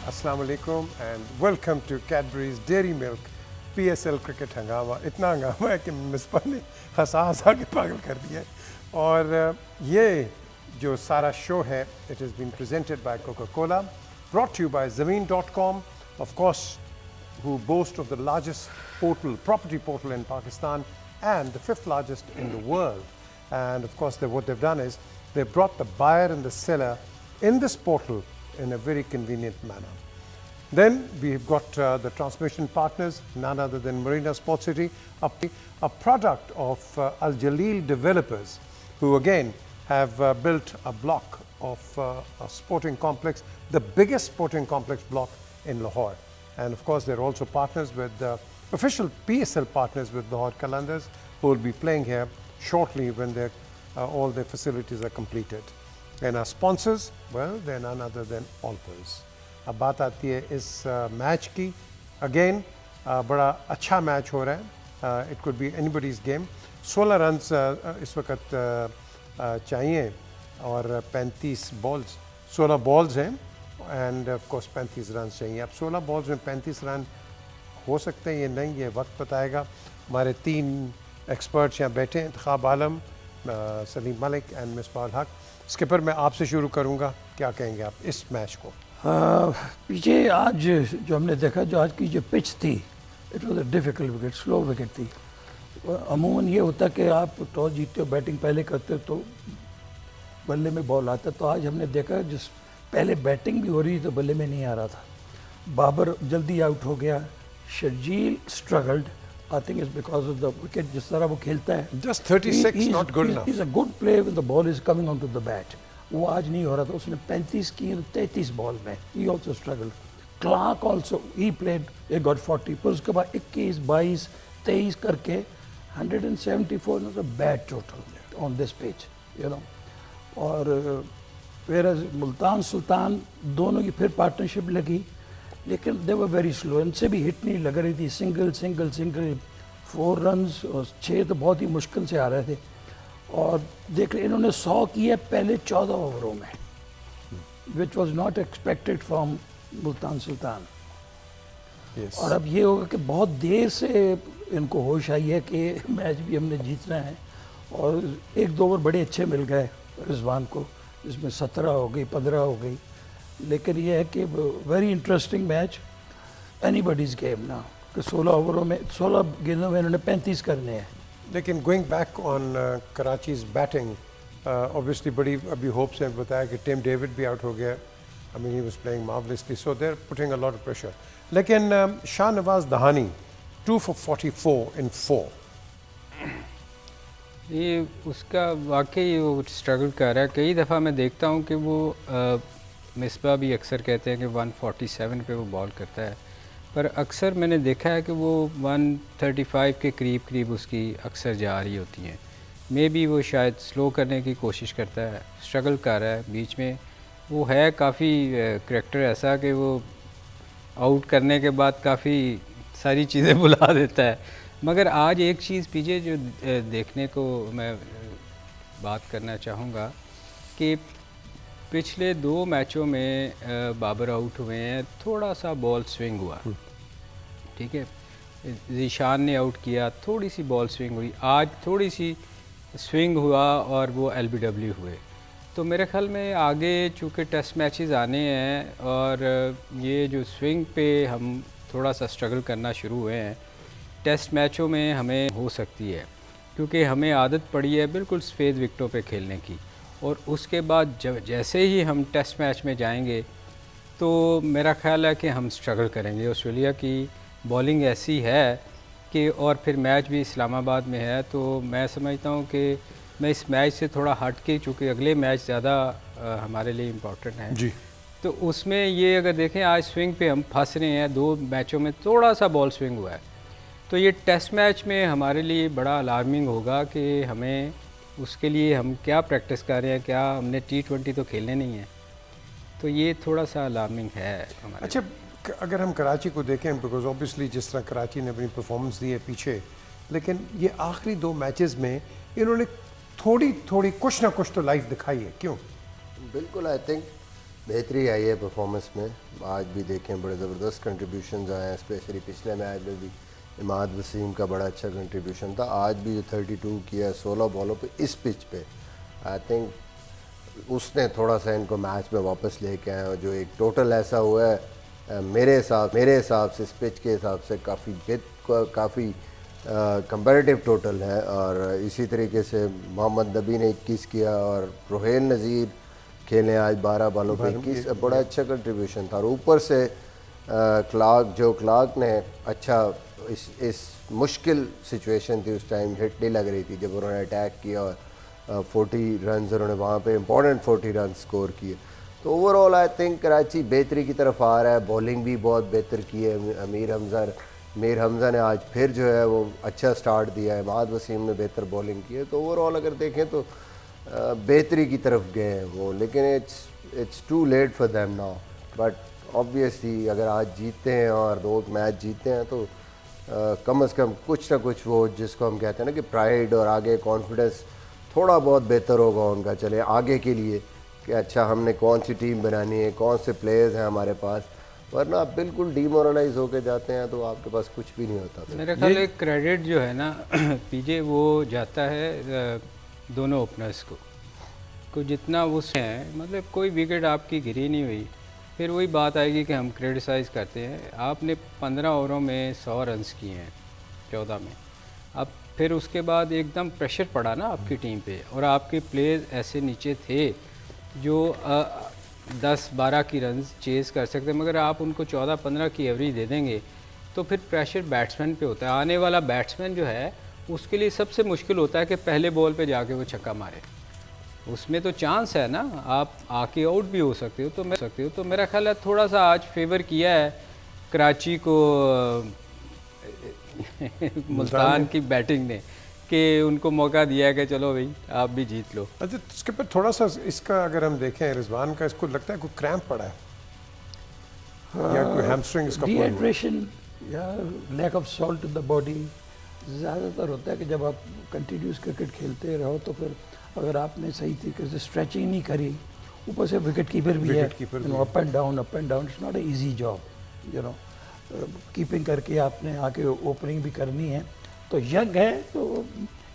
Assalamu alaikum and welcome to Cadbury's Dairy Milk PSL Cricket हंगामा। इतना हंगामा है कि मिसबा ने हंसा हंसा के पागल कर दिया है। और ये जो सारा शो है, it has been presented by Coca-Cola, brought to you by Zameen.com, of course, who boast of the largest property portal in Pakistan and the 5th largest in the world. And of course, what they've done is they brought the buyer and the seller in this portal in a very convenient manner. Then we've got the transmission partners, none other than Marina Sports City, a product of Al Jaleel developers, who again have built a block of a sporting complex, the biggest sporting complex block in Lahore. And of course, they're also partners with official PSL partners with Lahore Qalandars, who will be playing here shortly when all their facilities are completed. And our sponsors, well, they're none other than Alpers. अब बात आती है इस match की। Again बड़ा अच्छा match हो रहा है। It could be anybody's game. 16 runs इस वक्त चाहिए और 35 बॉल्स, 16 बॉल्स हैं एंड ऑफ कोर्स 35 रन चाहिए। अब 16 बॉल्स में 35 रन हो सकते हैं, ये नहीं, ये वक्त बताएगा। हमारे 3 एक्सपर्ट्स यहाँ बैठे हैं, इंतखाब आलम, सलीम मलिक एंड मिसबाह हक। स्किपर, मैं आपसे शुरू करूँगा, क्या कहेंगे आप इस मैच को? पीछे आज जो हमने देखा, जो आज की जो पिच थी, it was a difficult wicket, slow wicket थी। अमूमन ये होता है कि आप टॉस जीतते हो, बैटिंग पहले करते हो तो बल्ले में बॉल आता। तो आज हमने देखा जिस पहले बैटिंग भी हो रही थी तो बल्ले में नहीं आ रहा था। बाबर जल्दी आउट हो गया, Sharjeel struggled, I think it's because of the wicket, जिस तरह वो खेलता है। Just 36 not good enough. He is a good play when the ball is coming on to the bat. वो आज नहीं हो रहा था। उसने 35 की 33 बॉल में, he also struggle. Clarke also he played, he got 40, पर उसके बाद 21, 22, 23 करके 174 was a bad total on this pitch, you know. और whereas मुल्तान सुल्तान दोनों की फिर पार्टनरशिप लगी, लेकिन दे वर वेरी स्लो, इनसे भी हिट नहीं लग रही थी। सिंगल 4 रन्स और 6 तो बहुत ही मुश्किल से आ रहे थे। और देख रहे इन्होंने 100 किया पहले 14 ओवरों में, which was not expected from Multan Sultan. Yes. और अब ये होगा कि बहुत देर से इनको होश आई है कि मैच भी हमने जीतना है। और 1-2 ओवर बड़े अच्छे मिल गए रिजवान को, जिसमें 17 हो गई, 15 हो गई। लेकिन ये है कि very interesting match, anybody's game ना, कि 16 ओवरों में 16 गेंदों में इन्होंने 35 करने हैं। लेकिन going back on Karachi's batting, obviously बड़ी अभी होप्स हैं। बताया कि टिम डेविड भी आउट हो गया। I mean he was playing marvellously, so they are putting a lot of pressure. लेकिन शाहनवाज दहानी 2 for 44 in 4। ये उसका वाकई वो स्ट्रगल कर रहा है। कई दफ़ा मैं देखता हूँ कि वो मिसबा भी अक्सर कहते हैं कि 147 पे वो बॉल करता है, पर अक्सर मैंने देखा है कि वो 135 के करीब उसकी अक्सर जा रही होती हैं। मे बी वो शायद स्लो करने की कोशिश करता है, स्ट्रगल कर रहा है बीच में। वो है काफ़ी करैक्टर ऐसा कि वो आउट करने के बाद काफ़ी सारी चीज़ें बुला देता है। मगर आज एक चीज़ पीछे जो देखने को मैं बात करना चाहूँगा कि पिछले 2 मैचों में बाबर आउट हुए हैं, थोड़ा सा बॉल स्विंग हुआ, ठीक है। ज़ीशान ने आउट किया, थोड़ी सी बॉल स्विंग हुई। आज थोड़ी सी स्विंग हुआ और वो LBW हुए। तो मेरे ख्याल में आगे चूँकि टेस्ट मैचेस आने हैं और ये जो स्विंग पे हम थोड़ा सा स्ट्रगल करना शुरू हुए हैं, टेस्ट मैचों में हमें हो सकती है, क्योंकि हमें आदत पड़ी है बिल्कुल सफ़ेद विकटों पे खेलने की। और उसके बाद जैसे ही हम टेस्ट मैच में जाएंगे तो मेरा ख़्याल है कि हम स्ट्रगल करेंगे। ऑस्ट्रेलिया की बॉलिंग ऐसी है कि, और फिर मैच भी इस्लामाबाद में है, तो मैं समझता हूँ कि मैं इस मैच से थोड़ा हट के, चूँकि अगले मैच ज़्यादा हमारे लिए इम्पोर्टेंट हैं जी, तो उसमें ये अगर देखें आज स्विंग पे हम फंस रहे हैं। 2 मैचों में थोड़ा सा बॉल स्विंग हुआ है, तो ये टेस्ट मैच में हमारे लिए बड़ा अलार्मिंग होगा कि हमें उसके लिए हम क्या प्रैक्टिस कर रहे हैं, क्या हमने T20 तो खेलने नहीं है। तो ये थोड़ा सा अलार्मिंग है हमारे। अच्छा, अगर हम कराची को देखें, बिकॉज ऑब्वियसली जिस तरह कराची ने अपनी परफॉर्मेंस दी है पीछे, लेकिन ये आखिरी 2 मैचेस में इन्होंने थोड़ी कुछ ना कुछ तो लाइफ दिखाई है, क्यों? बिल्कुल, आई थिंक बेहतरी आई है परफॉर्मेंस में। आज भी देखें बड़े ज़बरदस्त कंट्रीब्यूशन आए हैं, स्पेशली पिछले मैच में भी इमाद वसीम का बड़ा अच्छा कंट्रीब्यूशन था। आज भी जो 32 किया 16 बॉलों पे इस पिच पे, आई थिंक उसने थोड़ा सा इनको मैच में वापस लेके आए। और जो एक टोटल ऐसा हुआ है मेरे हिसाब से इस पिच के हिसाब से काफ़ी कंपैरेटिव टोटल है। और इसी तरीके से मोहम्मद नबी ने 21 किया और रोहेल नज़ीर खेले आज 12 बॉलों पे 21, बड़ा अच्छा कंट्रीब्यूशन था। और ऊपर से क्लार्क ने अच्छा इस मुश्किल सिचुएशन थी उस टाइम, हिट नहीं लग रही थी जब उन्होंने अटैक किया और 40 रन उन्होंने वहाँ पे इम्पोर्टेंट 40 रन स्कोर किए। तो ओवरऑल आई थिंक कराची बेहतरी की तरफ आ रहा है। बॉलिंग भी बहुत बेहतर की है। मीर हमज़ा ने आज फिर जो है वो अच्छा स्टार्ट दिया है। इमाद वसीम ने बेहतर बॉलिंग की है। तो ओवरऑल अगर देखें तो बेहतरी की तरफ गए हैं वो, लेकिन it's too late for them now. But obviously अगर आज जीतते हैं और 2 मैच जीतते हैं तो कम से कम कुछ ना कुछ वो जिसको हम कहते हैं ना कि प्राइड और आगे कॉन्फिडेंस थोड़ा बहुत बेहतर होगा उनका, चले आगे के लिए कि अच्छा हमने कौन सी टीम बनानी है, कौन से प्लेयर्स हैं हमारे पास। वरना आप बिल्कुल डीमोरलाइज होके जाते हैं तो आपके पास कुछ भी नहीं होता। मेरे ख्याल एक क्रेडिट जो है ना पीजे वो जाता है दोनों ओपनर्स को जितना वो हैं, मतलब कोई विकेट आपकी गिरी नहीं हुई। फिर वही बात आएगी कि हम क्रिटिसाइज़ करते हैं। आपने 15 ओवरों में 100 रन्स किए हैं 14 में। अब फिर उसके बाद एकदम प्रेशर पड़ा ना आपकी टीम पे, और आपके प्लेयर्स ऐसे नीचे थे जो 10-12 की रन्स चेज़ कर सकते, मगर आप उनको 14-15 की एवरेज दे देंगे तो फिर प्रेशर बैट्समैन पे होता है। आने वाला बैट्समैन जो है उसके लिए सबसे मुश्किल होता है कि पहले बॉल पे जाके वो छक्का मारे। उसमें तो चांस है ना, आप आके आउट भी हो सकते हो। तो मेरा ख्याल है थोड़ा सा आज फेवर किया है कराची को मुल्तान की बैटिंग ने, कि उनको मौका दिया है कि चलो भाई आप भी जीत लो। अच्छा, इसके पर थोड़ा सा इसका अगर हम देखें रिजवान का, इसको लगता है कोई क्रैम्प पड़ा है या कोई हैमस्ट्रिंग इसका डिहाइड्रेशन या lack of salt in the body ज़्यादातर होता है कि जब आप कंटिन्यूस क्रिकेट खेलते रहो तो फिर अगर आपने सही तरीके से स्ट्रेचिंग नहीं करी, ऊपर से विकेट कीपर भी है, up and down it's not a easy job, you know keeping करके आपने आके ओपनिंग भी करनी है। तो यंग है तो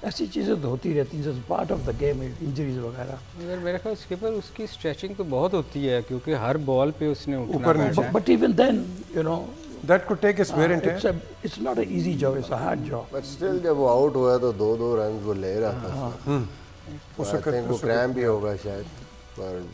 ऐसी चीज़ें तो होती रहती हैं, part of the game, injuries वगैरह। मगर मेरे ख्याल स्किपर उसकी स्ट्रेचिंग तो बहुत होती है क्योंकि हर बॉल पे उसने उठना, but even then you know that could take its wear and tear. It's not an easy job, it's a hard job. But still जब वो आउट हुआ तो 2-2 रन वो ले रहा था। उस वक्त वो क्रैम्प भी होगा शायद, पर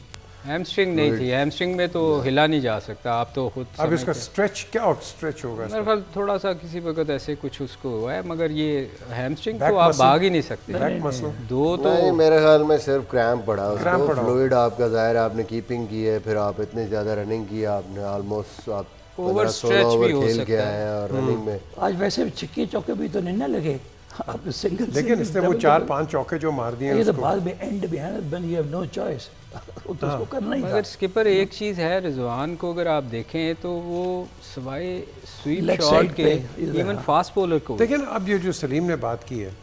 हैमस्ट्रिंग नहीं थी। हैमस्ट्रिंग में तो हिला नहीं जा सकता, आप तो खुद अब इसका स्ट्रेच क्या और स्ट्रेच होगा? मेरे ख्याल थोड़ा सा किसी वक्त ऐसे कुछ उसको हुआ है, मगर ये हैमस्ट्रिंग तो आप भाग ही नहीं सकते। बैक मसल दो तो नहीं, मेरे ख्याल में सिर्फ क्रैम्प पड़ा उसको। फ्लूइड आपका जाहिर है, आपने कीपिंग की है, फिर आप इतनी ज़्यादा रनिंग की, आपने ऑलमोस्ट आप ओवर स्ट्रेच भी हो सकता गया है और रनिंग में आज वैसे छक्के चौके भी तो नहीं ना लगे, आप सिंगल, लेकिन इसने वो 4-5 चौके जो मार दिए ये तो बाद में एंड में है, then you have no choice, तो उसको करना ही था। मगर स्किपर एक चीज़ है रिजवान को अगर आप देखें तो वो सवाए स्वीप Leg शॉट side के पे, इवन फास्ट बॉलर को देखिए ना, अब ये जो सलीम ने बात की है,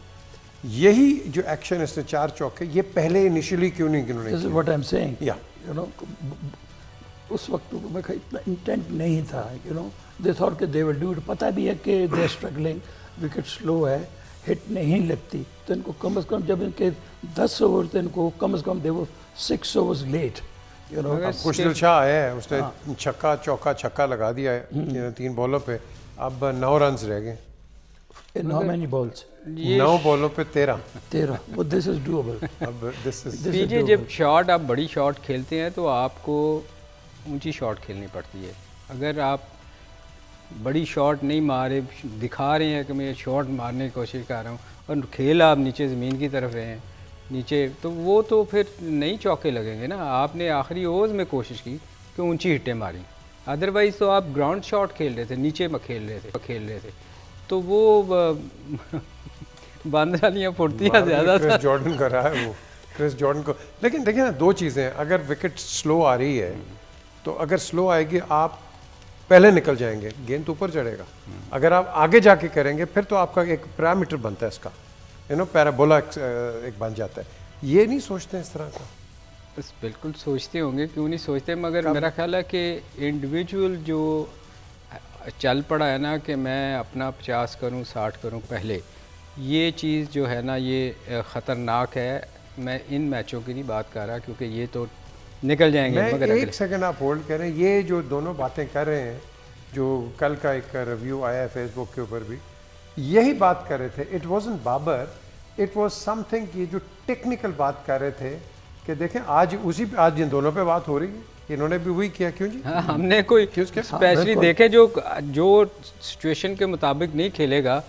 यही जो एक्शन इसने 4 चौके, ये पहले इनिशियली क्यों नहीं दिस इज किया? व्हाट आई एम सेइंग, या यू नो उस वक्त तो मैं इतना इंटेंट नहीं था, यू नो दे थॉट कि दे विल डू इट। पता भी है कि they are struggling, wicket slow है, हिट नहीं लगती, तो इनको कम से कम जब इनके 10 ओवर थे, इनको कम से कम दे वो 6 ओवर्स लेट, यू नो। अब खुशदिल शाह आया है, उसने छक्का चौका छक्का लगा दिया है 3 बॉलों पे, अब 9 रन रह गए। In how many balls? 9 बॉलों पे 13। वो दिस इज डूएबल। अब दिस इज पीजे जब शॉट आप बड़ी शॉट खेलते हैं तो आपको ऊंची शॉट खेलनी पड़ती है। अगर आप बड़ी शॉट नहीं मारे, दिखा रहे हैं कि मैं शॉट मारने की कोशिश कर रहा हूँ और खेल आप नीचे ज़मीन की तरफ हैं नीचे, तो वो तो फिर नहीं चौके लगेंगे ना। आपने आखिरी ओवर्स में कोशिश की कि ऊंची हिटें मारी, अदरवाइज़ तो आप ग्राउंड शॉट खेल रहे थे, नीचे में खेल रहे थे तो वो बांदरानियाँ फुर्तियाँ ज़्यादा था। क्रिस जॉर्डन कर रहा है वो, क्रिस जॉर्डन को। लेकिन देखिए ना, 2 चीज़ें हैं, अगर विकेट स्लो आ रही है तो अगर स्लो आएगी आप पहले निकल जाएंगे, गेंद तो ऊपर चढ़ेगा। अगर आप आगे जाके करेंगे फिर तो आपका एक पैरामीटर बनता है इसका, यू नो पैराबोला एक बन जाता है। ये नहीं सोचते इस तरह का। बस बिल्कुल सोचते होंगे, क्यों नहीं सोचते, मगर मेरा ख्याल है कि इंडिविजुअल जो चल पड़ा है ना कि मैं अपना 50 करूं 60 करूं पहले, ये चीज़ जो है ना ये ख़तरनाक है। मैं इन मैचों की नहीं बात कर रहा क्योंकि ये तो निकल जाएंगे, मैं मगर एक सेकंड आप होल्ड करें, ये जो दोनों बातें कर रहे हैं, जो कल का एक रिव्यू आया है फेसबुक के ऊपर भी, यही बात कर रहे थे। It wasn't Babar, it was something, ये जो टेक्निकल बात कर रहे थे कि देखें आज इन दोनों पे बात हो रही है, इन्होंने भी वही किया। क्यों जी? हाँ, हमने कोई स्पेशली देखे जो सिचुएशन के मुताबिक नहीं खेलेगा,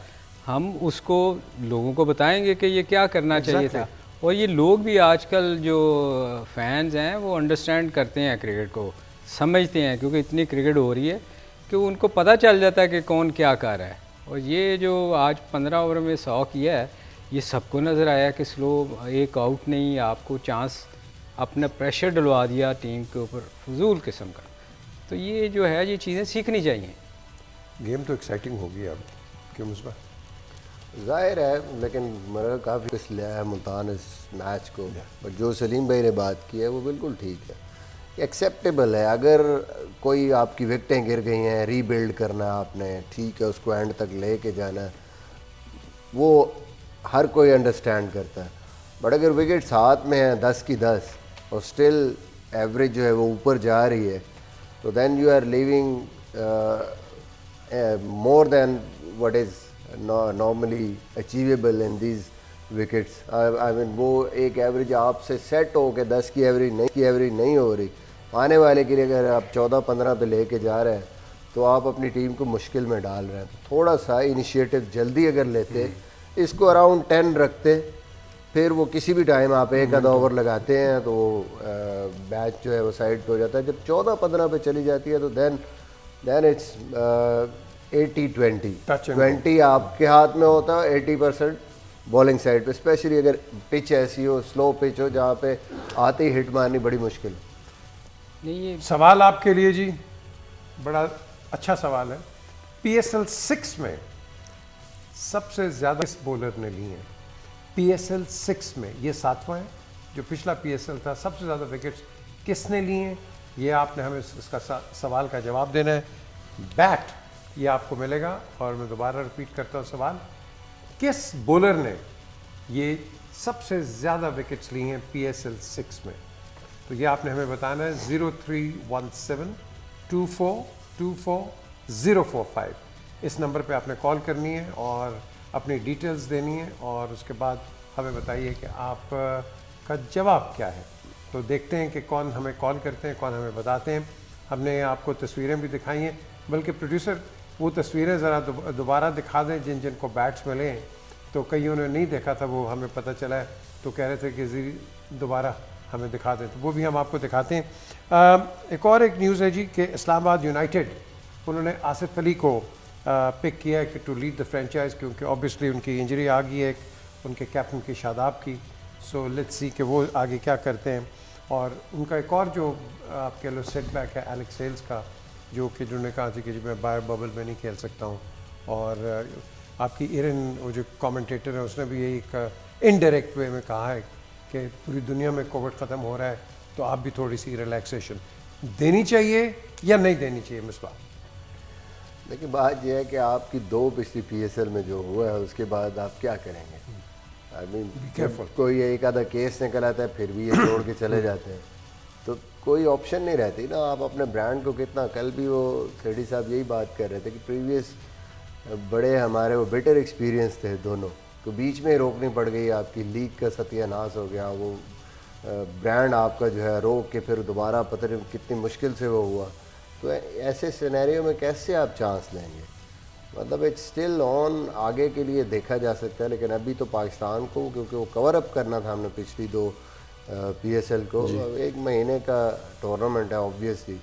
हम उसको लोगों को बताएंगे कि ये क्या करना चाहिए था। और ये लोग भी आजकल जो फैंस हैं वो अंडरस्टैंड करते हैं क्रिकेट को, समझते हैं, क्योंकि इतनी क्रिकेट हो रही है कि उनको पता चल जाता है कि कौन क्या कर रहा है। और ये जो आज 15 ओवर में 100 किया है, ये सबको नज़र आया कि स्लो, एक आउट नहीं, आपको चांस, अपना प्रेशर डलवा दिया टीम के ऊपर फजूल किस्म का। तो ये जो है ये चीज़ें सीखनी चाहिए। गेम तो एक्साइटिंग होगी अब, क्यों मुझे ज़ाहिर है, लेकिन मेरा काफ़ी कुछ लिया है मुल्तान इस मैच को। बट जो सलीम भाई ने बात की है वो बिल्कुल ठीक है, एक्सेप्टेबल है। अगर कोई आपकी विकेटें गिर गई हैं, रीबिल्ड करना है आपने, ठीक है, उसको एंड तक ले के जाना है, वो हर कोई अंडरस्टैंड करता है। बट अगर विकेट साथ में है 10 की 10 और स्टिल एवरेज जो है वो ऊपर जा रही है, तो then you are living more than what is normally achievable in these wickets. I mean वो एक एवरेज आपसे सेट हो के 10 की एवरेज नहीं हो रही, आने वाले के लिए अगर आप 14-15 पे लेके जा रहे हैं तो आप अपनी टीम को मुश्किल में डाल रहे हैं। तो थोड़ा सा इनिशिएटिव जल्दी अगर लेते, इसको अराउंड 10 रखते, फिर वो किसी भी टाइम आप एक आधा ओवर लगाते हैं तो मैच जो है वो साइड पे हो जाता है। जब 14-15 पे चली जाती है तो देन इट्स 80-20 आपके हाथ में होता है, 80% बॉलिंग साइड पे, स्पेशली अगर पिच ऐसी हो, स्लो पिच हो, जहाँ पे आते ही हिट मारनी बड़ी मुश्किल। नहीं, ये सवाल आपके लिए जी बड़ा अच्छा सवाल है। PSL 6 में सबसे ज़्यादा किस बॉलर ने लिए हैं? PSL 6 में ये 7वां है। जो पिछला PSL था, सबसे ज़्यादा विकेट्स किसने लिए हैं? ये आपने हमें इसका सवाल का जवाब देना है। बैट ये आपको मिलेगा। और मैं दोबारा रिपीट करता हूँ सवाल, किस बॉलर ने ये सबसे ज़्यादा विकेट्स लिए हैं PSL 6 में? तो ये आपने हमें बताना है 03172424 इस नंबर पे आपने कॉल करनी है और अपनी डिटेल्स देनी है, और उसके बाद हमें बताइए कि आपका जवाब क्या है। तो देखते हैं कि कौन हमें कॉल करते हैं, कौन हमें बताते हैं। हमने आपको तस्वीरें भी दिखाई हैं, बल्कि प्रोड्यूसर वो तस्वीरें ज़रा दोबारा दिखा दें जिनको बैट्स मिले हैं। तो कईयों ने नहीं देखा था, वो हमें पता चला है, तो कह रहे थे कि जी दोबारा हमें दिखा दें, तो वो भी हम आपको दिखाते हैं। एक और एक न्यूज़ है जी कि इस्लामाबाद यूनाइटेड, उन्होंने आसिफ अली को पिक किया है कि टू लीड द फ्रेंचाइज, क्योंकि ऑब्वियसली उनकी इंजरी आ गई है उनके कैप्टन की, शादाब की। सो लेट्स सी कि वो आगे क्या करते हैं। और उनका एक और जो आप कह लो सेटबैक है एलेक्स सेल्स का, जो कि जिन्होंने कहा था कि जी मैं बाहर बबल में नहीं खेल सकता हूँ। और आपकी इरन वो जो कमेंटेटर है उसने भी यही एक इनडायरेक्ट वे में कहा है कि पूरी दुनिया में कोविड ख़त्म हो रहा है, तो आप भी थोड़ी सी रिलैक्सेशन देनी चाहिए या नहीं देनी चाहिए मिसबाह? देखिए, बात यह है कि आपकी 2 पिछली PSL में जो हुआ है उसके बाद आप क्या करेंगे? आई मीन कोई एक आधा केस निकल आता है फिर भी ये छोड़ के चले जाते हैं, तो कोई ऑप्शन नहीं रहती ना। आप अपने ब्रांड को कितना, कल भी वो सेठी साहब यही बात कर रहे थे कि प्रीवियस बड़े हमारे वो बेटर एक्सपीरियंस थे दोनों, तो बीच में रोकनी पड़ गई, आपकी लीग का सत्यानाश हो गया, वो ब्रांड आपका जो है रोक के फिर दोबारा पता नहीं कितनी मुश्किल से वो हुआ। तो ऐसे सिनेरियो में कैसे आप चांस लेंगे? मतलब इट्स स्टिल ऑन, आगे के लिए देखा जा सकता है, लेकिन अभी तो पाकिस्तान को, क्योंकि वो कवर अप करना था हमने पिछली 2 PSL को, 1 महीने का टूर्नामेंट है obviously.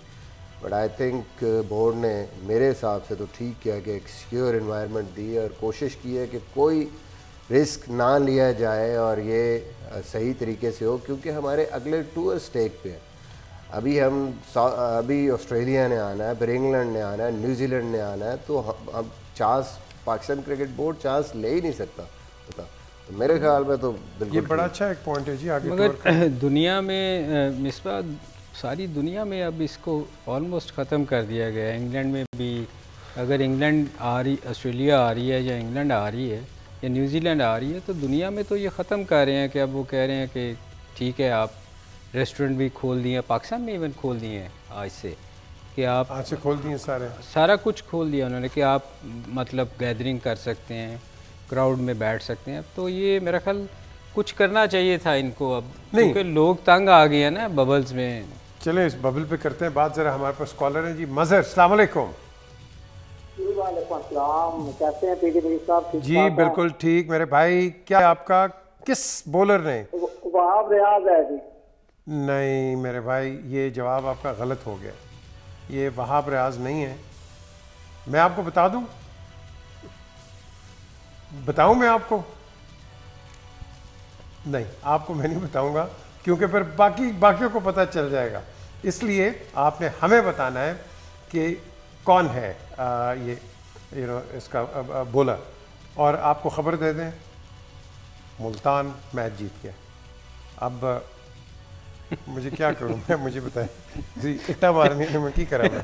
But I think board ने मेरे हिसाब से तो ठीक किया कि एक सिक्योर इन्वायरमेंट दी है और कोशिश की है कि कोई रिस्क ना लिया जाए और ये सही तरीके से हो, क्योंकि हमारे अगले टूर स्टेक पे है। अभी ऑस्ट्रेलिया ने आना है, फिर इंग्लैंड ने आना है, न्यूजीलैंड ने आना है, तो हम chance, Pakistan cricket board chance ले ही नहीं सकता। तो मेरे ख्याल में तो ये बिल्कुल बड़ा अच्छा एक पॉइंट है जी, आगे मगर दुनिया में मिसबा सारी दुनिया में अब इसको ऑलमोस्ट ख़त्म कर दिया गया है। इंग्लैंड में भी अगर इंग्लैंड आ रही, ऑस्ट्रेलिया आ रही है या इंग्लैंड आ रही है या न्यूजीलैंड आ रही है, तो दुनिया में तो ये ख़त्म कर रहे हैं कि अब वो कह रहे हैं कि ठीक है आप रेस्टोरेंट भी खोल दिए, पाकिस्तान में इवन खोल दिए हैं आज से, कि आप आज से खोल दिए सारे। सारा कुछ खोल दिया उन्होंने कि आप मतलब गैदरिंग कर सकते हैं, क्राउड में बैठ सकते हैं। अब तो ये मेरा ख्याल कुछ करना चाहिए था इनको अब, नहीं। क्योंकि लोग तंग आ गए हैं ना बबल्स में। चलें इस बबल पे करते हैं बात। ज़रा हमारे पास कॉलर हैं जी, मज़हर, अस्सलाम वालेकुम। कैसे हैं पीटी भाई साहब? ठीक जी ठाक हैं? बिल्कुल ठीक मेरे भाई। क्या आपका किस बॉलर ने? वहाब रियाज है जी। नहीं मेरे भाई, ये जवाब आपका गलत हो गया। ये वहाब रियाज नहीं है। मैं आपको बता दूं, बताऊं मैं आपको? नहीं, आपको मैं नहीं बताऊंगा, क्योंकि फिर बाकियों को पता चल जाएगा। इसलिए आपने हमें बताना है कि कौन है ये इसका बॉलर, और आपको खबर दे दें मुल्तान मैच जीत गया। अब मुझे क्या करूं मैं, मुझे बताएं जी। इट्टा मारने में की करा मैं?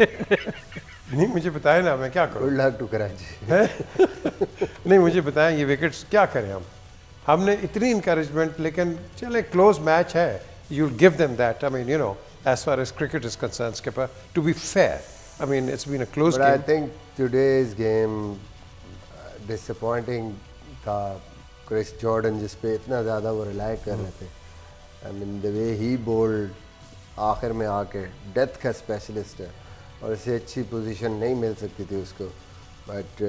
नहीं मुझे बताएं ना, मैं क्या करूं? Good luck to Karachi. नहीं मुझे बताएं ये विकेट्स क्या करें हमने इतनी इंकरेजमेंट, लेकिन चले क्लोज मैच है, you give them that. I mean you know as far as cricket is concerned skipper, to be fair, I mean it's been a close But I game. think today's game disappointing था। Chris Jordan जिस पे इतना ज़्यादा वो rely कर रहे थे, I mean the way he bowled आखिर में आके, डेथ का स्पेशलिस्ट है और इससे अच्छी पोजीशन नहीं मिल सकती थी उसको, बट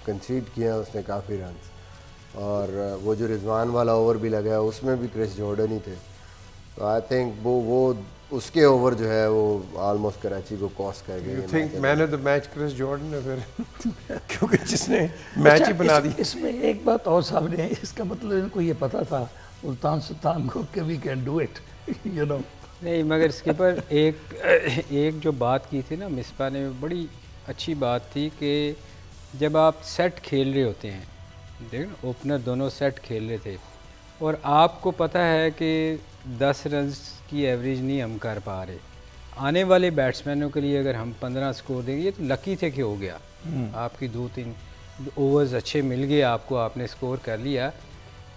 कंसीड किया उसने काफ़ी रन। और वो जो रिजवान वाला ओवर भी लगा उसमें भी क्रिस जॉर्डन ही थे। तो आई थिंक वो उसके ओवर जो है वो ऑलमोस्ट कराची को कॉस्ट कर गए। You think man of the match Chris Jordan है फिर? क्योंकि जिसने मैच ही बना दी। इसमें एक बात और सामने है, इसका मतलब इनको ये पता था मुल्तान सुल्तान को कि we can do it, you know. नहीं मगर इसके पर एक जो बात की थी ना मिसबा ने, बड़ी अच्छी बात थी कि जब आप सेट खेल रहे होते हैं, देख ना ओपनर दोनों सेट खेल रहे थे, और आपको पता है कि 10 रन की एवरेज नहीं हम कर पा रहे, आने वाले बैट्समैनों के लिए अगर हम 15 स्कोर देंगे, ये तो लकी थे कि हो गया, आपकी 2-3 ओवर्स अच्छे मिल गए आपको, आपने स्कोर कर लिया।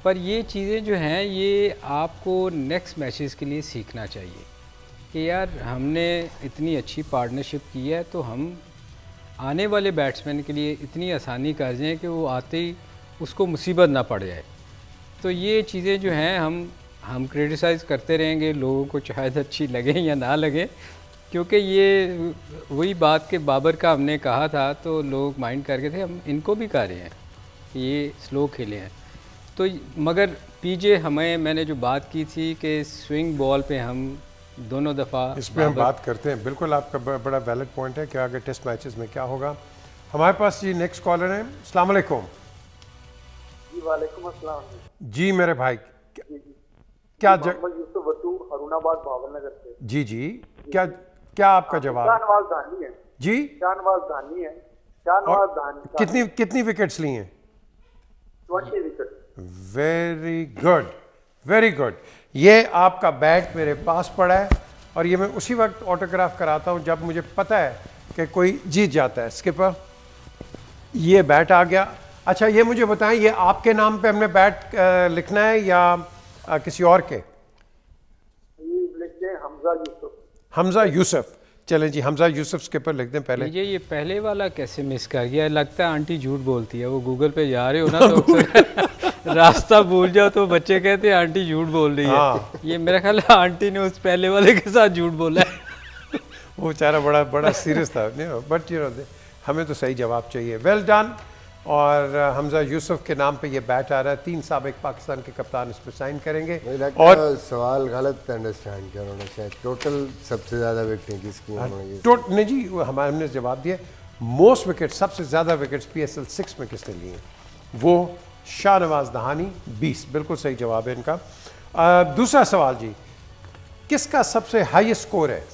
पर ये चीज़ें जो हैं ये आपको नेक्स्ट मैचेस के लिए सीखना चाहिए कि यार हमने इतनी अच्छी पार्टनरशिप की है, तो हम आने वाले बैट्समैन के लिए इतनी आसानी कर जाएँ कि वो आते ही उसको मुसीबत ना पड़ जाए। तो ये चीज़ें जो हैं हम क्रिटिसाइज़ करते रहेंगे, लोगों को शायद अच्छी लगे या ना लगे, क्योंकि ये वही बात के बाबर का हमने कहा था तो लोग माइंड करके थे, हम इनको भी कह रहे हैं कि ये स्लो खेले हैं। तो मगर पीजे हमें, मैंने जो बात की थी कि स्विंग बॉल पे हम दोनों दफ़ा इस पर हम बात करते हैं। बिल्कुल आपका बड़ा वैलिड पॉइंट है कि आगे टेस्ट मैचेस में क्या होगा। हमारे पास जी नेक्स्ट कॉलर हैं। अस्सलाम वालेकुम। जी वालेकुम अस्सलाम। जी मेरे भाई, क्या मोहम्मद यूसुफ वटू, हरुणाबाद भावनगर से। जी जी, क्या आपका जवाब? शाहनवाज धानी है जी, शाहनवाज धानी है। शाहनवाज धानी कितनी विकेट्स ली हैं? 20 wicket. Very good, very good. ये आपका बैट मेरे पास पड़ा है और ये मैं उसी वक्त ऑटोग्राफ कराता हूँ जब मुझे पता है कि कोई जीत जाता है। स्किपर, ये बैट आ गया। अच्छा ये मुझे बताएं, ये आपके नाम पे हमने बैट लिखना है या किसी और के? लिख दें हमजा यूसुफ। हमजा यूसुफ। चलें जी, हमजा यूसुफ स्किपर लिख दें पहले। ये पहले वाला कैसे मिस कर गया? लगता है आंटी झूठ बोलती है, वो गूगल पे जा रहे हो ना तो रास्ता भूल जाओ तो बच्चे कहते हैं आंटी झूठ बोल रही है। हाँ। ये मेरा ख्याल है आंटी ने उस पहले वाले के साथ झूठ बोला है। वो बेचारा बड़ा सीरियस था, बट हमें तो सही जवाब चाहिए। Well done. और हमजा यूसुफ के नाम पे ये बैट आ रहा है। 3 साबिक पाकिस्तान के कप्तान इस पर साइन करेंगे। और सवाल गलत अंडरस्टैंड किया उन्होंने, शायद टोटल सबसे ज़्यादा विकेटें किसकी उन्होंने? नहीं जी, हमने जवाब दिया मोस्ट विकेट, सबसे ज़्यादा विकेट्स PSL 6 में किसने लिए? वो शाहनवाज दहानी 20। बिल्कुल सही जवाब है इनका। दूसरा सवाल जी, किसका सबसे हाईएस्ट स्कोर है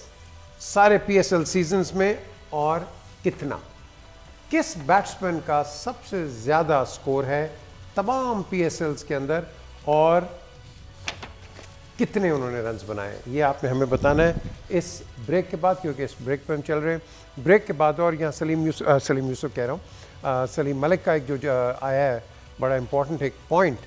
सारे PSL सीजन्स में और कितना? किस बैट्समैन का सबसे ज़्यादा स्कोर है तमाम PSLs के अंदर और कितने उन्होंने रन्स बनाए, ये आपने हमें बताना है इस ब्रेक के बाद, क्योंकि इस ब्रेक पर हम चल रहे हैं। ब्रेक के बाद और यहाँ सलीम यूसुफ कह रहा हूँ, सलीम मलिक का एक जो आया है बड़ा इंपॉर्टेंट एक पॉइंट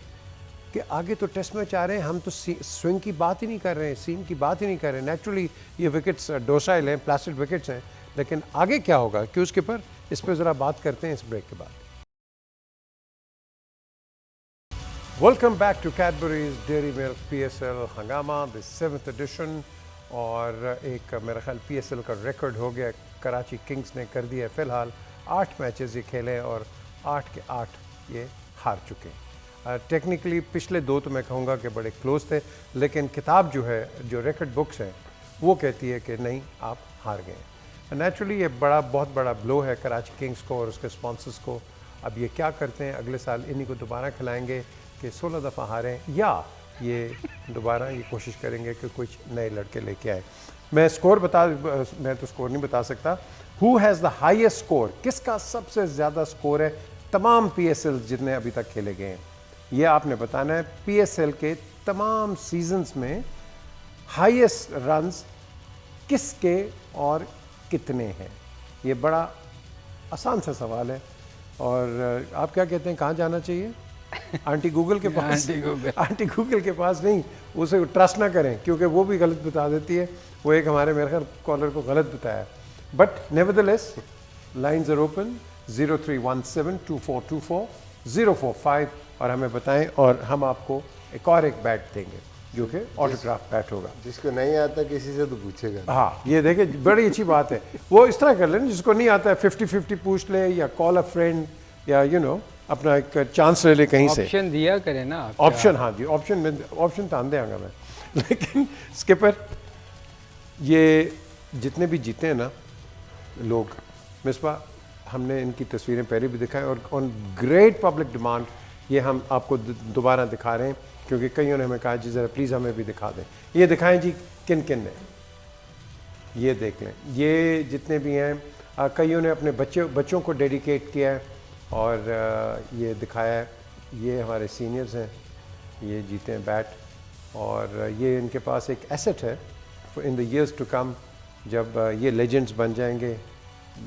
कि आगे तो टेस्ट मैच आ रहे हैं, हम तो स्विंग की बात ही नहीं कर रहे हैं, सीम की बात ही नहीं कर रहे हैं। नेचुरली ये विकेट्स डोसाइल हैं, प्लास्टिक विकेट्स हैं, लेकिन आगे क्या होगा कि उसके पर इस पर ज़रा बात करते हैं इस ब्रेक के बाद। Welcome back to Cadbury's dairy milk PSL हंगामा द 7th एडिशन। और एक मेरा ख्याल PSL का रिकॉर्ड हो गया, कराची किंग्स ने कर दिया। फ़िलहाल 8 मैचेस ये खेले और 8 के 8 ये हार चुके हैं। टेक्निकली पिछले 2 तो मैं कहूँगा कि बड़े क्लोज थे, लेकिन किताब जो है, जो रिकॉर्ड बुक्स हैं, वो कहती है कि नहीं, आप हार गए। नेचुरली ये बहुत बड़ा ब्लो है कराची किंग्स को और उसके स्पॉन्सर्स को। अब ये क्या करते हैं, अगले साल इन्हीं को दोबारा खिलाएंगे कि 16 दफ़ा हारें, या ये दोबारा ये कोशिश करेंगे कि कुछ नए लड़के लेके आए। मैं तो स्कोर नहीं बता सकता। Who has the highest score, किसका सबसे ज़्यादा स्कोर है तमाम PSL जितने अभी तक खेले गए हैं, ये आपने बताना है। PSL के तमाम सीजन्स में हाईएस्ट रन्स किसके और कितने हैं, ये बड़ा आसान सा सवाल है। और आप क्या कहते हैं, कहाँ जाना चाहिए? आंटी गूगल के पास? आंटी गूगल के पास नहीं, उसे ट्रस्ट ना करें, क्योंकि वो भी गलत बता देती है। वो एक हमारे मेरे ख्याल कॉलर को गलत बताया, but nevertheless lines are open 03172424 और हमें बताएं और हम आपको एक और एक बैट देंगे जो कि ऑटोग्राफ बैट होगा। जिसको नहीं आता किसी से तो पूछेगा। हाँ, ये देखे बड़ी अच्छी बात है। वो इस तरह कर लें, जिसको नहीं आता है 50-50 पूछ ले, या कॉल अ फ्रेंड, या अपना एक चांस ले ले कहीं से। ऑप्शन दिया करें ना आप। ऑप्शन, हाँ जी, ऑप्शन तो आंदे आऊँगा मैं। लेकिन स्किपर, ये जितने भी जीते हैं ना लोग, मिसबा हमने इनकी तस्वीरें पहले भी दिखाई और ऑन ग्रेट पब्लिक डिमांड ये हम आपको दोबारा दिखा रहे हैं, क्योंकि कईयों ने हमें कहा जी ज़रा प्लीज़ हमें भी दिखा दें। ये दिखाएं जी, किन किन ने, ये देख लें, ये जितने भी हैं, कईयों ने अपने बच्चों को डेडिकेट किया है और ये दिखाया है। ये हमारे सीनियर्स हैं, ये जीते हैं बैट, और ये इनके पास एक एसेट है in the years to come. जब ये लेजेंड्स बन जाएंगे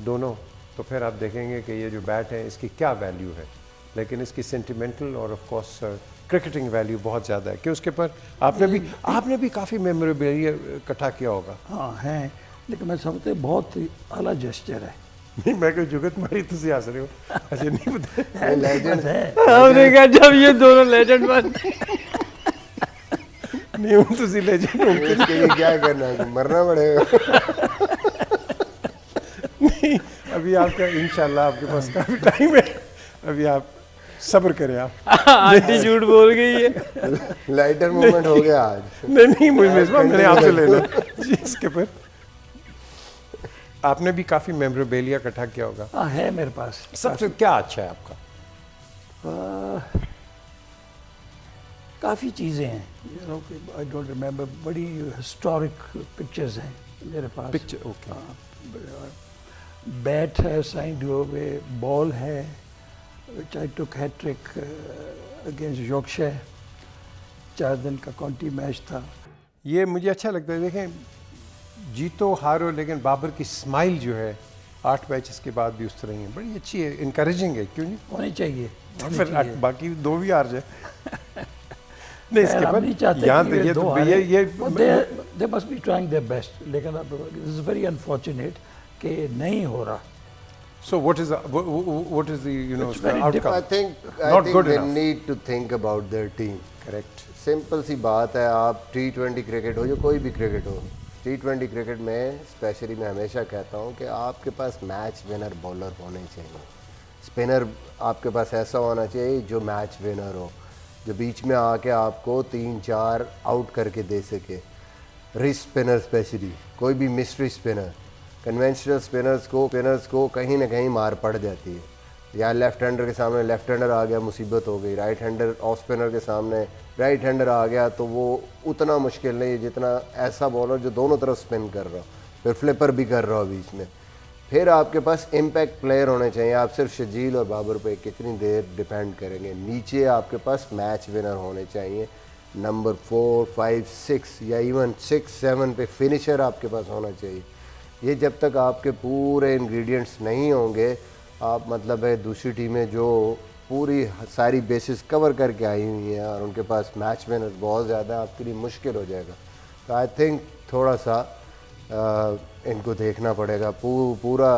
दोनों, तो फिर आप देखेंगे कि ये जो बैट है इसकी क्या वैल्यू है। लेकिन इसकी सेंटिमेंटल और ऑफ कोर्स क्रिकेटिंग वैल्यू बहुत ज़्यादा है कि उसके पर आपने भी काफ़ी मेमोरेबल इकट्ठा किया होगा। हाँ है, लेकिन मैं समझते बहुत ही आला जेस्चर है। नहीं, मैं कोई जुगत मारी तुझे हंस रहे हो, अच्छा नहीं पता। लेजेंड है। हमने कहा जब ये दोनों लेजेंड बन नहीं हूँ तुझे लेजेंड हूँ, इसके लिए क्या करना है, मरना पड़ेगा। नहीं, अभी आपका इंशाल्लाह आपके पास काफ़ी टाइम है, अभी आप सब्र करें आप। आंटी झूठ बोल गई है। लाइटर मोमेंट हो गया आज। नहीं मैंने आपसे लेना जी। इसके पर आपने भी काफ़ी मेमोरेबेलिया इकट्ठा किया होगा। हाँ है मेरे पास। सबसे क्या अच्छा है आपका? काफ़ी चीज़ें हैं, आई डोंट रिमेंबर, बड़ी हिस्टोरिक पिक्चर्स हैं मेरे पास। Picture, okay. बैट है साइंड हुए, बॉल है which I took hat-trick against Yorkshire, 4 दिन का काउंटी मैच था। ये मुझे अच्छा लगता है। देखें, जीतो हारो, लेकिन बाबर की स्माइल जो है 8 मैचेस के बाद भी उस तरह ही है, बड़ी अच्छी है, इनकरेजिंग है, क्यों नहीं? होनी चाहिए, फिर बाकी 2 भी हार जाए। नहीं, इसके हम नहीं चाहते यहाँ कि तो ये दो तो हारे। ये they must be trying their best, लेकिन अब this is very unfortunate कि नहीं हो रहा। So what is the It's very outcome? I think Not good they enough. need to think about their team. Correct. Simple सी बात है, आप T20 क्रिकेट हो या कोई भी क्रिकेट हो, T20 क्रिकेट में स्पेशली मैं हमेशा कहता हूँ कि आपके पास मैच विनर बॉलर होने चाहिए। स्पिनर आपके पास ऐसा होना चाहिए जो मैच विनर हो, जो बीच में आके आपको 3-4 आउट करके दे सके। रिस्ट स्पिनर स्पेशली, कोई भी मिस्ट्री स्पिनर, कन्वेंशनल स्पिनर्स को कहीं ना कहीं मार पड़ जाती है। या लेफ्ट हैंडर के सामने लेफ्ट हैंडर आ गया, मुसीबत हो गई। राइट हैंडर ऑफ स्पिनर के सामने राइट हैंडर आ गया तो वो उतना मुश्किल नहीं है जितना ऐसा बॉलर जो दोनों तरफ स्पिन कर रहा हो, फिर फ्लिपर भी कर रहा हो बीच में। फिर आपके पास इम्पैक्ट प्लेयर होने चाहिए। आप सिर्फ शजील और बाबर पे कितनी देर डिपेंड करेंगे। नीचे आपके पास मैच विनर होने चाहिए, नंबर 4, 5, 6 या इवन 6, 7 पे फिनिशर आपके पास होना चाहिए। ये जब तक आपके पूरे इंग्रेडिएंट्स नहीं होंगे, आप मतलब है दूसरी टीमें जो पूरी सारी बेसिस कवर करके आई हुई हैं और उनके पास मैच विनर बहुत ज़्यादा, आपके लिए मुश्किल हो जाएगा। तो आई थिंक थोड़ा सा इनको देखना पड़ेगा, पूरा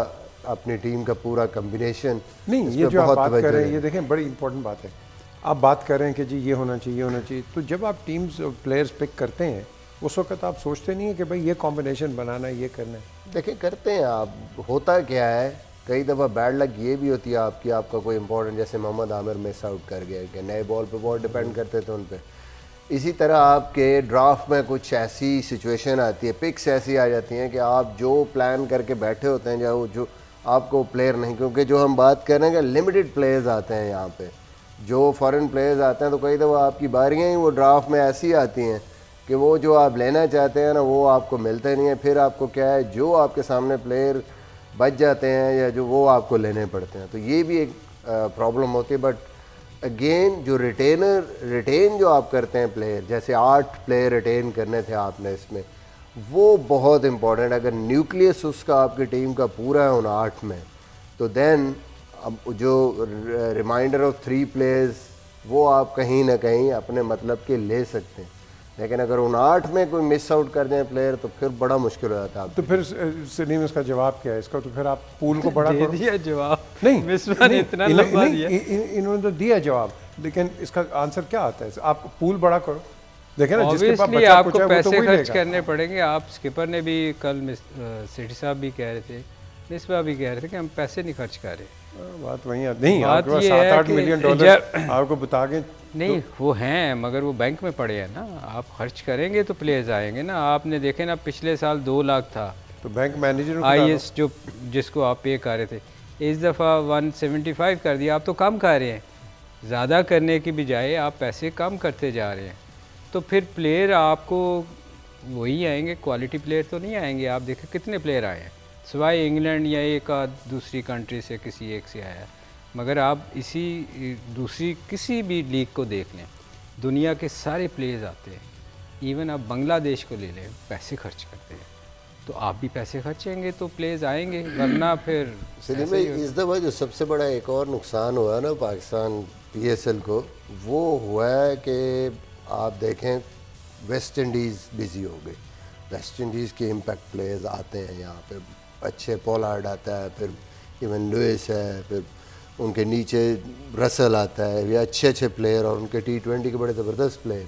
अपनी टीम का पूरा कम्बिनेशन। नहीं, ये जो आप बात कर रहे हैं, ये देखें बड़ी इंपॉर्टेंट बात है। आप बात कर रहे हैं कि जी ये होना चाहिए, ये होना चाहिए, तो जब आप टीम्स प्लेयर्स पिक करते हैं उस वक्त आप सोचते नहीं है कि भाई ये कॉम्बिनेशन बनाना है, ये करना है? देखिए करते हैं आप। होता क्या है, कई दफ़ा बैड लक ये भी होती है आपकी, आपका कोई इंपॉर्टेंट, जैसे मोहम्मद आमिर मिस आउट कर गए कि नए बॉल पे बहुत डिपेंड करते थे उन पर। इसी तरह आपके ड्राफ्ट में कुछ ऐसी सिचुएशन आती है, पिक्स ऐसी आ जाती हैं कि आप जो प्लान करके बैठे होते हैं जो आपको प्लेयर नहीं, क्योंकि जो हम बात कर रहे हैं कि लिमिटेड प्लेयर्स आते हैं यहाँ पे, जो फॉरेन प्लेयर्स आते हैं, तो कई दफ़ा आपकी बारियाँ ही वो ड्राफ्ट में ऐसी आती हैं कि वो जो आप लेना चाहते हैं ना वो आपको मिलते नहीं है। फिर आपको क्या है, जो आपके सामने प्लेयर बच जाते हैं या जो वो आपको लेने पड़ते हैं, तो ये भी एक प्रॉब्लम होती है। बट अगेन जो रिटेन जो आप करते हैं प्लेयर, जैसे 8 प्लेयर रिटेन करने थे आपने इसमें, वो बहुत इंपॉर्टेंट। अगर न्यूक्लियस उसका आपकी टीम का पूरा है उन 8 में, तो देन अब जो रिमाइंडर ऑफ 3 प्लेयर्स वो आप कहीं ना कहीं अपने मतलब के ले सकते हैं। लेकिन अगर उन 8 में कोई मिस आउट कर जाए प्लेयर तो फिर बड़ा मुश्किल हो जाता है। तो फिर सलीम इसका जवाब क्या है इसका? तो फिर आप पूल को बड़ा दे करो। दिया जवाब, नहीं, मिसबा ने इतना लंबा दिया। इन्होंने तो दिया जवाब, लेकिन इसका आंसर क्या आता है? आप पूल बड़ा करो। देखें ना, जिसके पास ऑब्वियसली बच्चा आपको पूछा है, वो तो पैसे वही खर्च लेगा। करने पड़ेंगे। आप स्किपर ने भी कल सिटी साहब भी कह रहे थे, मिसबा भी कह रहे थे कि हम पैसे नहीं खर्च कर रहे। बात वही है। नहीं, बात आपके पास ये है 7-8 कि मिलियन डॉलर आपको बता के नहीं वो हैं, मगर वो बैंक में पड़े हैं ना। आप खर्च करेंगे तो प्लेयर्स आएंगे ना। आपने देखे ना, पिछले साल 2 लाख था तो बैंक मैनेजर IS जो जिसको आप पे कर रहे थे, इस दफ़ा 175 कर दिया। आप तो कम कर रहे हैं, ज़्यादा करने की बजाय आप पैसे कम करते जा रहे हैं। तो फिर प्लेयर आपको वही आएंगे, क्वालिटी प्लेयर तो नहीं आएंगे। आप देखें कितने प्लेयर आए हैं, सिवाय इंग्लैंड या एक दूसरी कंट्री से किसी एक से आया। मगर आप इसी दूसरी किसी भी लीग को देख लें, दुनिया के सारे प्लेयर्स आते हैं। इवन आप बांग्लादेश को ले लें, पैसे खर्च करते हैं। तो आप भी पैसे खर्चेंगे तो प्लेयर्स आएंगे, वरना फिर सलीम भाई इस दफ़ा जो सबसे बड़ा एक और नुकसान हुआ ना पाकिस्तान PSL को, वो हुआ है कि आप देखें वेस्ट इंडीज़ बिज़ी हो गई। वेस्ट इंडीज़ के इम्पैक्ट प्लेयर्स आते हैं यहाँ पे, अच्छे पोलार्ड आता है, फिर इवन लुइस है, फिर उनके नीचे रसल आता है, ये अच्छे प्लेयर और उनके T20 के बड़े ज़बरदस्त प्लेयर।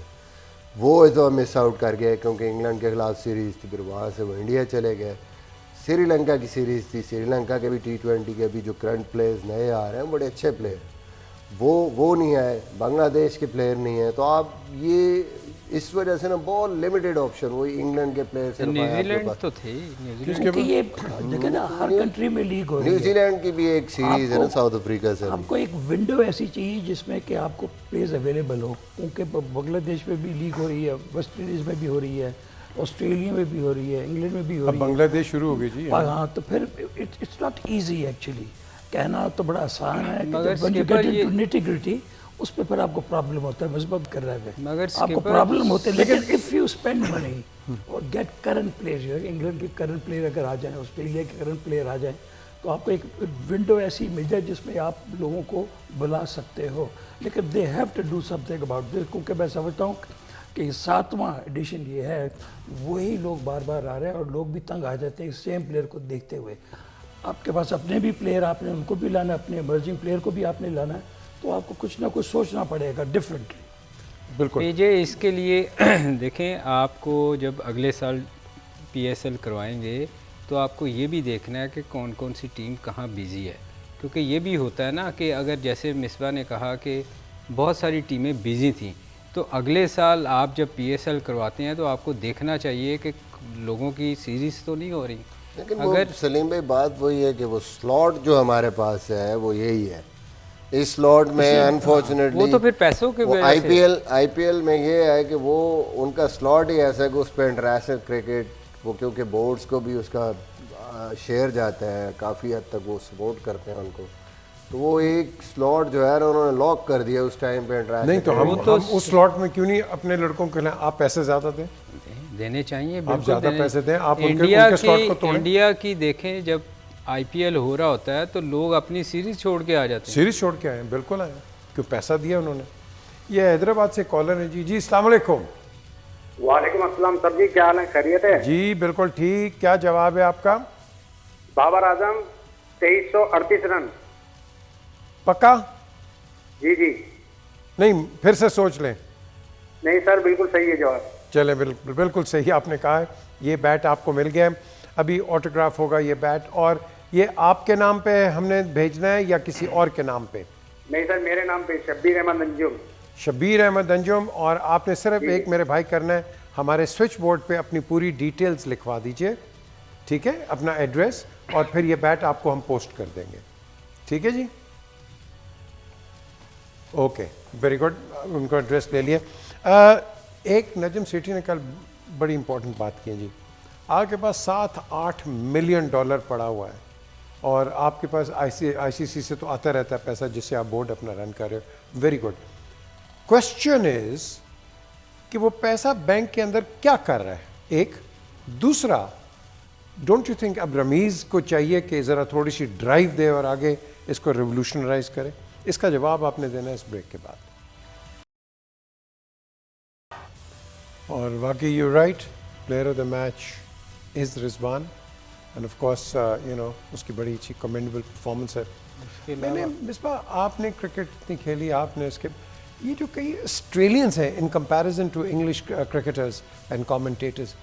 वो इस दफ़ा मिस आउट कर गए क्योंकि इंग्लैंड के ख़िलाफ़ सीरीज़ थी, फिर वहाँ से वो इंडिया चले गए। श्रीलंका की सीरीज़ थी, श्रीलंका के भी T20 के भी जो करंट प्लेयर्स नए आ रहे हैं बड़े अच्छे प्लेयर, वो नहीं आए। बांग्लादेश के प्लेयर नहीं है। तो आप ये इस वजह से ना बहुत लिमिटेड ऑप्शन, वही इंग्लैंड के प्लेयर से न्यूजीलैंड तो थे। न्यूजीलैंड क्योंकि ये देखिए ना, हर कंट्री में लीग हो रही है। न्यूजीलैंड की भी एक सीरीज है ना साउथ अफ्रीका से। आपको एक विंडो ऐसी चाहिए जिसमें कि आपको प्लेयर्स अवेलेबल हो, क्योंकि बांग्लादेश में भी लीग हो रही है, वेस्ट इंडीज़ में भी हो रही है, ऑस्ट्रेलिया में भी हो रही है, इंग्लैंड में भी हो अब रही है। बांग्लादेश शुरू हो गई जी। हाँ, तो फिर इट्स नॉट ईजी एक्चुअली। कहना तो बड़ा आसान है, मगर when you get into nitty-gritty उस पे फिर आपको प्रॉब्लम होता है। मजबूत कर रहा है, मगर आपको प्रॉब्लम होते है। लेकिन इफ़ यू स्पेंड मनी और गेट करंट प्लेयर, इंग्लैंड के करंट प्लेयर अगर आ जाए, ऑस्ट्रेलिया के करंट प्लेयर आ जाए, तो आपको एक विंडो ऐसी मिल जाए जिसमें आप लोगों को बुला सकते हो। लेकिन they have to do something about this, क्योंकि मैं समझता हूँ कि 7वां एडिशन ये है, वही लोग बार बार आ रहे हैं और लोग भी तंग आ जाते हैं सेम प्लेयर को देखते हुए। आपके पास अपने भी प्लेयर, आपने उनको भी लाना, अपने इमर्जिंग प्लेयर को भी आपने लाना है, तो आपको कुछ ना कुछ सोचना पड़ेगा डिफरेंटली। बिल्कुल पीजे इसके लिए देखें, आपको जब अगले साल PSL करवाएंगे तो आपको ये भी देखना है कि कौन कौन सी टीम कहाँ बिज़ी है। क्योंकि ये भी होता है ना कि अगर जैसे मिसबा ने कहा कि बहुत सारी टीमें बिज़ी थी, तो अगले साल आप जब PSL करवाते हैं तो आपको देखना चाहिए कि लोगों की सीरीज़ तो नहीं हो रही। लेकिन अगर सलीम भाई बात वही है कि वो स्लॉट जो हमारे पास है वो यही है। इस स्लॉट में अनफॉर्चुनेटली वो तो फिर पैसों के IPL में ये है कि वो उनका स्लॉट ही ऐसा है कि उस पर इंटरनेशनल क्रिकेट, वो क्योंकि बोर्ड्स को भी उसका शेयर जाता है, काफ़ी हद तक वो सपोर्ट करते हैं उनको, तो वो एक स्लॉट जो है ना उन्होंने लॉक कर दिया उस टाइम पे इंटरेस्ट। नहीं तो हम उस स्लॉट में क्यों नहीं अपने लड़कों के लिए आप पैसे ज़्यादा दें, देने चाहिए, आप बिल्कुल ज़्यादा देने। पैसे दें, आप इंडिया उनके स्लॉट को की तोड़ें। इंडिया की देखें, जब आईपीएल हो रहा होता है तो लोग अपनी सीरीज छोड़ के आ जाते हैं। सीरीज छोड़ के आए, बिल्कुल आए, क्यों पैसा दिया उन्होंने। ये हैदराबाद से कॉलर है जी। जी अस्सलाम वालेकुम। वालेकुम अस्सलाम सर जी, क्या हाल है, खैरियत है? जी बिल्कुल ठीक, क्या जवाब है आपका? बाबर आजम 2338 रन। पक्का? जी जी। नहीं फिर से सोच लें। नहीं सर, बिल्कुल सही है जवाब। चले बिल्कुल बिल्कुल सही आपने कहा है। ये बैट आपको मिल गया है, अभी ऑटोग्राफ होगा ये बैट। और ये आपके नाम पे हमने भेजना है या किसी और के नाम पे? नहीं सर, मेरे नाम पे शब्बीर अहमद अंजुम। शब्बीर अहमद अंजुम। और आपने सिर्फ एक मेरे भाई करना है, हमारे स्विच बोर्ड पे अपनी पूरी डिटेल्स लिखवा दीजिए, ठीक है, अपना एड्रेस, और फिर ये बैट आपको हम पोस्ट कर देंगे, ठीक है जी? ओके वेरी गुड, उनको एड्रेस ले लिए। एक नजम सेठी ने कल बड़ी इंपॉर्टेंट बात की है जी। आपके पास 7-8 मिलियन डॉलर पड़ा हुआ है और आपके पास आईसीसी से तो आता रहता है पैसा जिससे आप बोर्ड अपना रन कर रहे हो, वेरी गुड। क्वेश्चन इज कि वो पैसा बैंक के अंदर क्या कर रहा है, एक। दूसरा, डोंट यू थिंक अब रमीज़ को चाहिए कि ज़रा थोड़ी सी ड्राइव दे और आगे इसको रिवोल्यूशनराइज करे? इसका जवाब आपने देना है इस ब्रेक के बाद। और वाकई you right, player of the match is Rizwan, end of course you know उसकी बड़ी अच्छी कमेंडेबल परफॉर्मेंस है। मैंने मिसबा, आपने क्रिकेट इतनी खेली, आपने इसके ये जो कई ऑस्ट्रेलियंस हैं in comparison to English cricketers and commentators,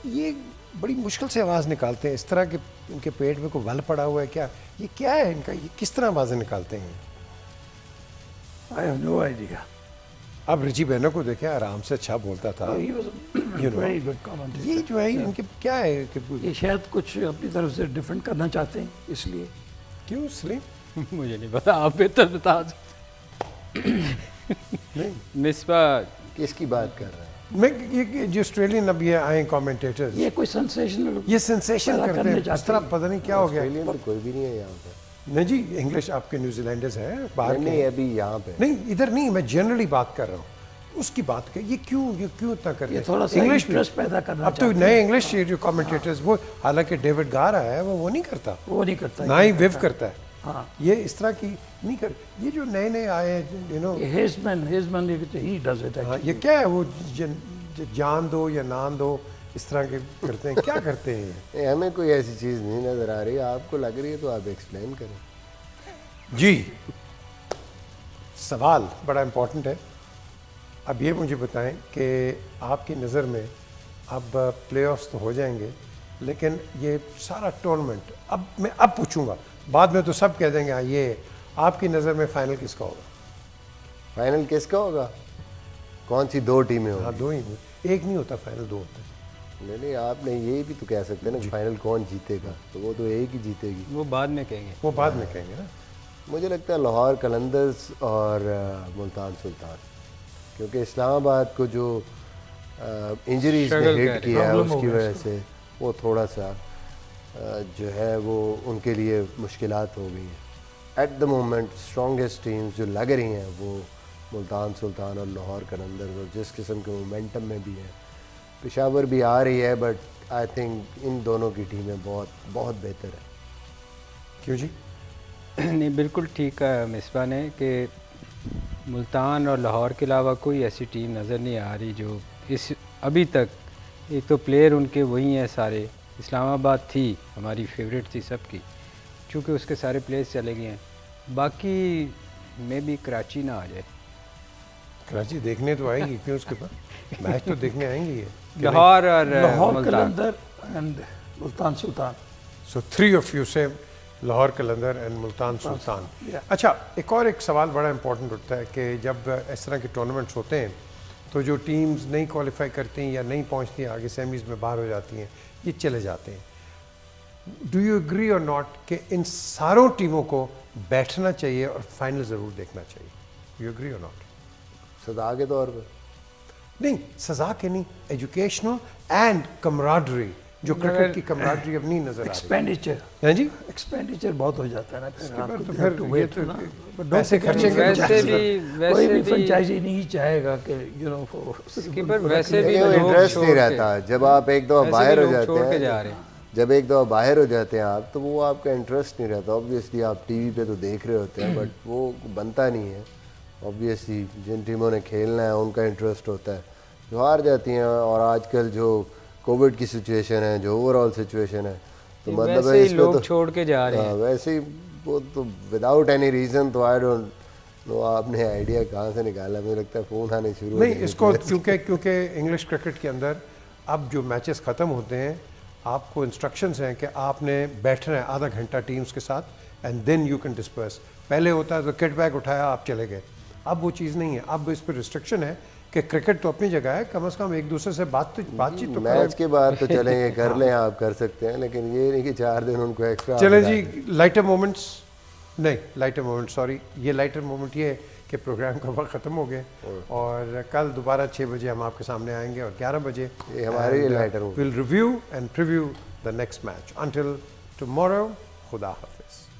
ये बड़ी मुश्किल से आवाज़ निकालते हैं। इस तरह के इनके पेट में कोई वल पड़ा हुआ है क्या, ये क्या है इनका, ये किस तरह आवाज़ें निकालते हैं? I have no idea. अब रिची बहनों को देखे, आराम से अच्छा बोलता था। He was a very good commentator. ये जो है इनके क्या है कि ये शायद कुछ अपनी तरफ से डिफरेंट करना चाहते हैं, इसलिए। क्यों सलीम? मुझे नहीं पता, आप बेहतर बता। नहीं मिसबा किसकी बात कर रहे हैं? मैं ये जो ऑस्ट्रेलियन अब ये आए कमेंटेटर्स, ये कोई सेंसेशनल ये सेंसेशन करते हैं इस तरह, पता नहीं क्या हो गया। ऑस्ट्रेलियन तो कोई भी नहीं है यहाँ पे। नहीं जी, इंग्लिश आपके न्यूजीलैंडर्स हैं बाहर नहीं के। अभी यहाँ पे नहीं इधर नहीं, मैं जनरली बात कर रहा हूँ, उसकी बात कर। ये क्यों इतना करते ये हैं? थोड़ा सा इंग्लिश इंटरेस्ट पैदा करना अब तो चाहते नए इंग्लिश जो कमेंटेटर्स, वो हालांकि डेविड गा रहा है, वो नहीं करता, वो नहीं करता, ना ही विव करता है। हाँ। ये इस तरह की नहीं कर। ये जो नए आए हैं, you know, Hedgeman he does it हाँ, एक्चुअली। ये क्या है, वो जान दो या नान दो, इस तरह के करते हैं, क्या करते हैं ये? हमें कोई ऐसी चीज़ नहीं नज़र आ रही, आपको लग रही है तो आप एक्सप्लेन करें। जी सवाल बड़ा इम्पोर्टेंट है। अब ये मुझे बताएं कि आपकी नज़र में अब प्लेऑफ्स तो हो जाएंगे, लेकिन ये सारा टूर्नामेंट, अब मैं पूछूंगा, बाद में तो सब कह देंगे हाँ ये, आपकी नज़र में फाइनल किसका होगा? फाइनल किसका होगा? कौन सी दो टीमें हाँ होंगी? दो ही, एक नहीं होता फाइनल, दो होते हैं। नहीं आपने ये भी तो कह सकते हैं ना फाइनल कौन जीतेगा, तो वो तो एक ही जीतेगी। वो बाद में कहेंगे। वो बाद में कहेंगे ना। मुझे लगता है लाहौर कलंदर्स और मुल्तान सुल्तान, क्योंकि इस्लामाबाद को जो इंजरीज ने Struggle हिट कर किया है Problem हो उसकी गया वजह से वो थोड़ा सा जो है वो उनके लिए मुश्किलात हो गई हैं। At the moment strongest teams जो लग रही हैं वो मुल्तान सुल्तान और लाहौर कलंदर्स, और जिस किस्म के मोमेंटम में भी हैं। पेशावर भी आ रही है, बट आई थिंक इन दोनों की टीमें बहुत बहुत बेहतर है। क्यों जी? नहीं बिल्कुल ठीक कहा मिसबा ने कि मुल्तान और लाहौर के अलावा कोई ऐसी टीम नज़र नहीं आ रही जो इस अभी तक, एक तो प्लेयर उनके वही हैं सारे। इस्लामाबाद थी हमारी फेवरेट थी सबकी, चूँकि उसके सारे प्लेयर्स चले गए हैं। बाकी में भी कराची ना आ जाए। कराची देखने तो आएगी, क्यों उसके पास मैच तो देखने आएंगी ये। लाहौर और Lahore Multan. Qalandar and Multan Sultan. So 3 of you से लाहौर कलंदर एंड मुल्तान सुल्तान। Yeah. अच्छा, एक सवाल बड़ा इंपॉर्टेंट उठता है कि जब इस तरह के टूर्नामेंट्स होते हैं तो जो टीम्स नहीं क्वालिफाई करती हैं या नहीं पहुंचती हैं आगे, सेमीज़ में बाहर हो जाती हैं, ये चले जाते हैं। डू यू एग्री और नॉट कि इन सारों टीमों को बैठना चाहिए और फाइनल ज़रूर देखना चाहिए? यू एग्री और नॉट? सदा के तौर पर नहीं, सजा के नहीं, एजुकेशनल एंड कमराडरी जो क्रिकेट की कमराडरी अब नहीं नजर आ रही एक्सपेंडिचर है जी। एक्सपेंडिचर बहुत हो जाता है ना, फिर आपको तो तो फिर have to ये wait तो ना। But पैसे don't think खर्चेंगे any तो वैसे franchise- कोई भी भी फ्रेंचाइजी नहीं चाहेगा कि Skipper वैसे भी लेकिन वो लोग इंटरेस्ट छोड़ नहीं के- रहता जब आप एक दफ़ा वैसे बाहर भी हो लोग जाते छोड़ के जा हैं, रहे हैं। जब एक दफ़ा बाहर हो जाते हैं आप, तो वो आपका इंटरेस्ट नहीं रहता। ऑब्वियसली आप टीवी पे तो देख रहे होते हैं, बट वो बनता नहीं है। ऑब्वियसली जिन टीमों ने खेलना है उनका इंटरेस्ट होता है, जो हार जाती हैं। और आजकल जो कोविड की सिचुएशन है, जो ओवरऑल सिचुएशन है, तो मतलब वैसे है ही इसमें लोग तो छोड़ के जा रहे हैं। हाँ, वैसे ही वो तो विदाउट एनी रीज़न, तो आई डोंट नो आपने आइडिया कहाँ से निकाला। मुझे लगता है फ़ोन आने शुरू हो नहीं, गए इसको थे। क्योंकि इंग्लिश क्रिकेट के अंदर अब जो मैचेस ख़त्म होते हैं, आपको इंस्ट्रक्शंस हैं कि आपने बैठना है आधा घंटा टीम्स के साथ and then you can disperse. पहले होता है तो किट बैग उठाया आप चले गए, अब वो चीज़ नहीं है। अब इस पर रिस्ट्रिक्शन है कि क्रिकेट तो अपनी जगह है, कम से कम एक दूसरे से बातचीत तो मैच करें। के बाद तो चलेंगे, कर लें, आप कर सकते हैं, लेकिन ये नहीं कि 4 दिन उनको एक्स्ट्रा। चलें जी, लाइटर मोमेंट्स नहीं, लाइटर मोमेंट सॉरी, ये लाइटर मोमेंट ये है कि प्रोग्राम का वक्त ख़त्म हो गया और कल दोबारा 6 बजे हम आपके सामने आएंगे और 11 बजे ये हमारे लिए lighter moment. Will review and preview the next match. Until tomorrow, खुदा हाफिज़।